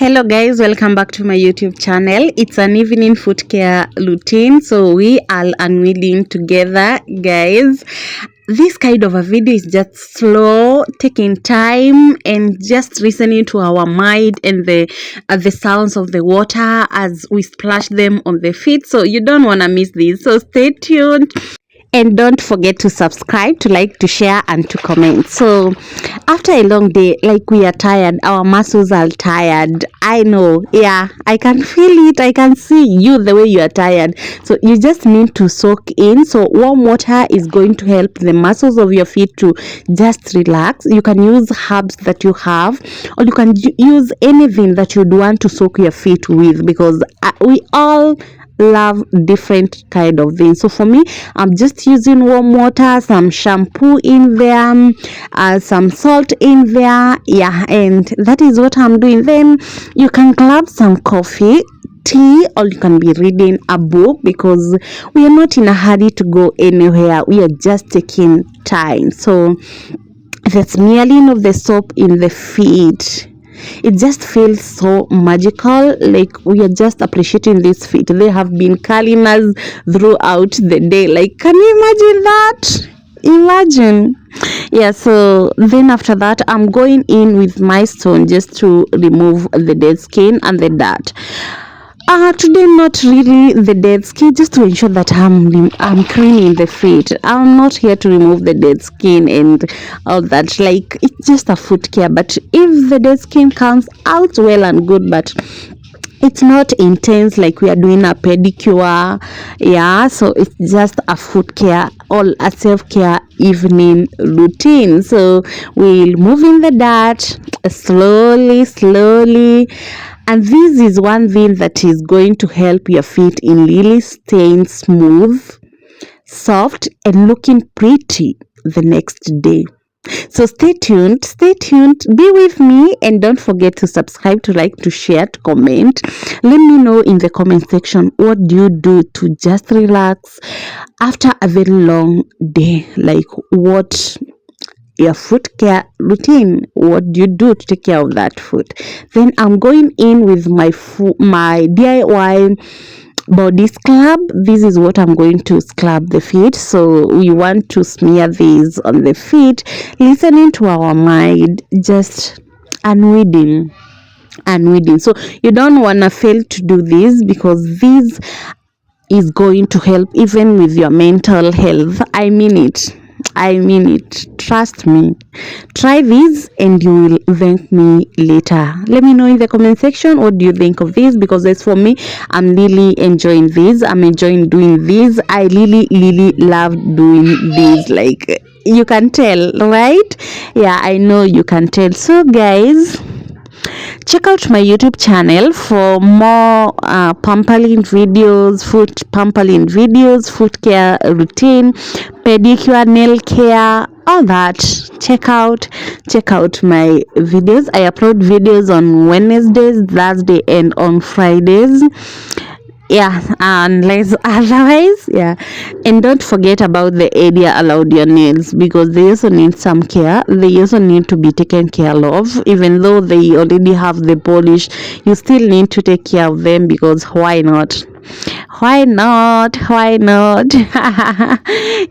Hello guys, welcome back to my YouTube channel. It's an evening foot care routine, so we are unwilling together, guys. This kind of a video is just slow, taking time and just listening to our mind and the sounds of the water as we splash them on the feet. So you don't want to miss this, so stay tuned. And don't forget to subscribe, to like, to share, and to comment. So after a long day, like, we are tired, our muscles are tired. I know, yeah, I can feel it. I can see you the way you are tired. So you just need to soak in. So warm water is going to help the muscles of your feet to just relax. You can use herbs that you have, or you can use anything that you'd want to soak your feet with, because we all love different kind of things. So for me, I'm just using warm water, some shampoo in there, some salt in there, yeah, and that is what I'm doing. Then you can grab some coffee, tea, or you can be reading a book, because we are not in a hurry to go anywhere. We are just taking time. So the smearing of the soap in the feet, it just feels so magical. Like, we are just appreciating these feet. They have been calling us throughout the day. Like, can you imagine that? Imagine. Yeah, so then after that, I'm going in with my stone just to remove the dead skin and the dirt. Today, not really the dead skin, just to ensure that I'm cleaning the feet. I'm not here to remove the dead skin and all that. Like, it's just a foot care. But if the dead skin comes out, well and good, but it's not intense like we are doing a pedicure. Yeah, so it's just a foot care, all a self-care evening routine. So we'll move in the dirt slowly. And this is one thing that is going to help your feet in really staying smooth, soft, and looking pretty the next day. So stay tuned, be with me, and don't forget to subscribe, to like, to share, to comment. Let me know in the comment section, what do you do to just relax after a very long day? Like, what your foot care routine, what do you do to take care of that foot? Then I'm going in with my DIY body scrub. This is what I'm going to scrub the feet. So we want to smear these on the feet, listening to our mind, just unwitting. So you don't want to fail to do this, because this is going to help even with your mental health. I mean it. Trust me. Try this and you will thank me later. Let me know in the comment section, what do you think of this? Because as for me, I'm really enjoying this. I'm enjoying doing this. I really love doing this. Like, you can tell, right? Yeah, I know you can tell. So guys, check out my YouTube channel for more pampering videos, foot pampering videos, foot care routine, pedicure, nail care, all that. Check out my videos. I upload videos on Wednesdays, Thursday, and on Fridays. Yeah, unless otherwise, yeah. And don't forget about the area allowed your nails, because they also need some care. They also need to be taken care of. Even though they already have the polish, you still need to take care of them, because why not?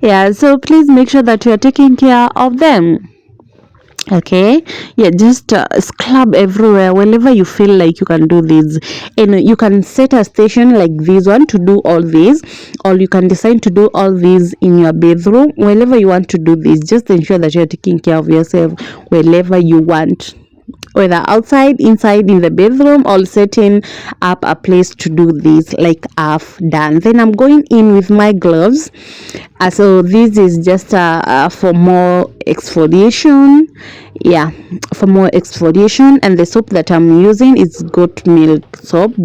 Yeah, so please make sure that you are taking care of them. Okay, yeah, just scrub everywhere whenever you feel like you can do this. And you can set a station like this one to do all this, or you can decide to do all this in your bedroom. Whenever you want to do this, just ensure that you're taking care of yourself wherever you want, whether outside, inside, in the bedroom, or setting up a place to do this, like I've done. Then I'm going in with my gloves. So this is just for more exfoliation. Yeah, for more exfoliation. And the soap that I'm using is goat milk soap.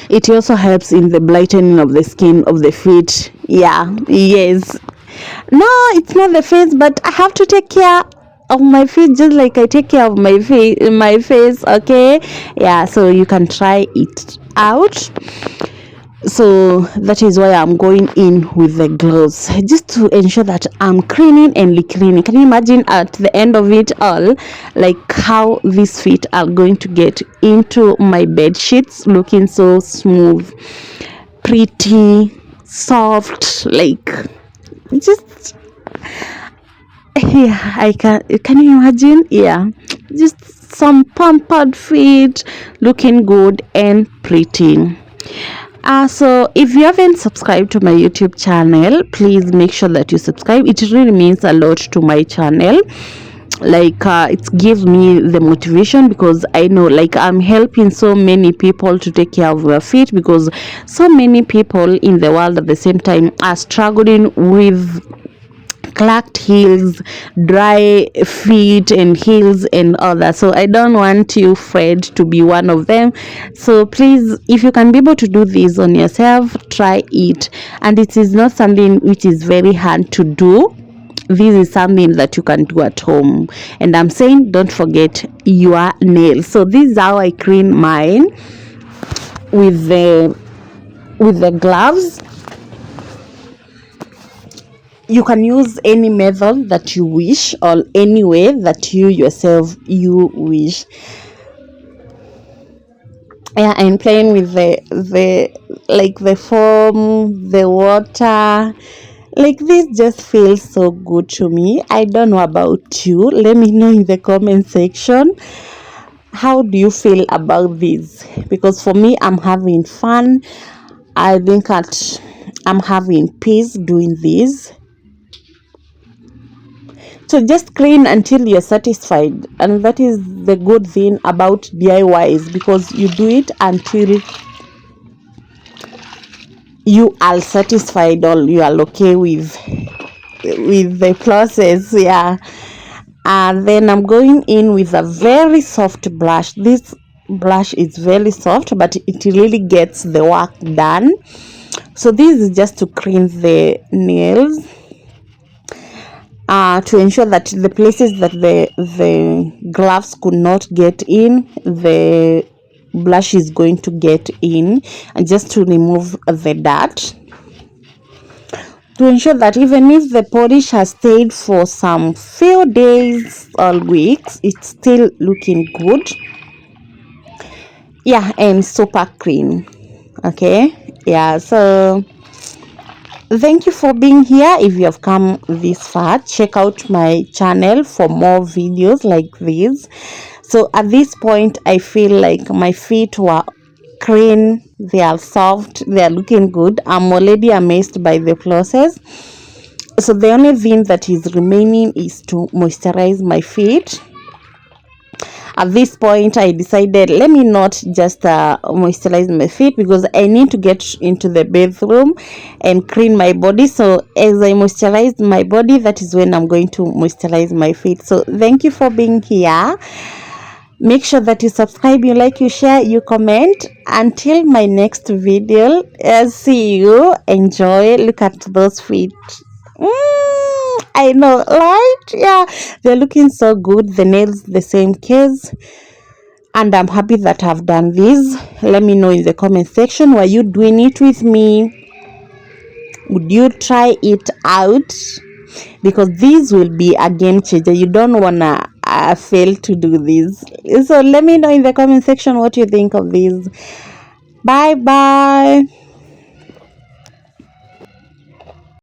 It also helps in the brightening of the skin of the feet. Yeah, yes. No, it's not the face, but I have to take care of my feet just like I take care of my face. Okay, yeah, so you can try it out. So that is why I'm going in with the gloves, just to ensure that I'm cleaning and cleaning. Can you imagine at the end of it all, like how these feet are going to get into my bed sheets looking so smooth, pretty, soft, like just yeah, can you imagine? Yeah, just some pampered feet looking good and pretty. So if you haven't subscribed to my YouTube channel, please make sure that you subscribe. It really means a lot to my channel. Like it gives me the motivation, because I know like I'm helping so many people to take care of their feet, because so many people in the world at the same time are struggling with cracked heels, dry feet and heels and all that. So I don't want you, Fred, to be one of them. So please, if you can be able to do this on yourself, try it. And it is not something which is very hard to do. This is something that you can do at home. And I'm saying don't forget your nails. So this is how I clean mine with the gloves. You can use any method that you wish, or any way that you yourself you wish. Yeah, I'm playing with the foam, the water. Like this just feels so good to me. I don't know about you. Let me know in the comment section. How do you feel about this? Because for me, I'm having fun. I think that I'm having peace doing this. So just clean until you're satisfied, and that is the good thing about DIYs, because you do it until you are satisfied or you are okay with the process. Yeah. And then I'm going in with a very soft brush. This brush is very soft, but it really gets the work done. So this is just to clean the nails, to ensure that the places that the gloves could not get in, the brush is going to get in, and just to remove the dirt, to ensure that even if the polish has stayed for some few days or weeks, it's still looking good. Yeah, and super clean. Okay, yeah. So thank you for being here. If you have come this far, check out my channel for more videos like this. So at this point, I feel like my feet were clean, they are soft, they are looking good. I'm already amazed by the process. So the only thing that is remaining is to moisturize my feet. At this point, I decided, let me not just moisturize my feet, because I need to get into the bathroom and clean my body. So as I moisturize my body, that is when I'm going to moisturize my feet. So thank you for being here. Make sure that you subscribe, you like, you share, you comment. Until my next video, see you. Enjoy. Look at those feet. I know, right? Yeah, they're looking so good. The nails the same case, and I'm happy that I've done this. Let me know in the comment section, were you doing it with me? Would you try it out? Because this will be a game changer. You don't wanna fail to do this. So let me know in the comment section what you think of this. Bye bye.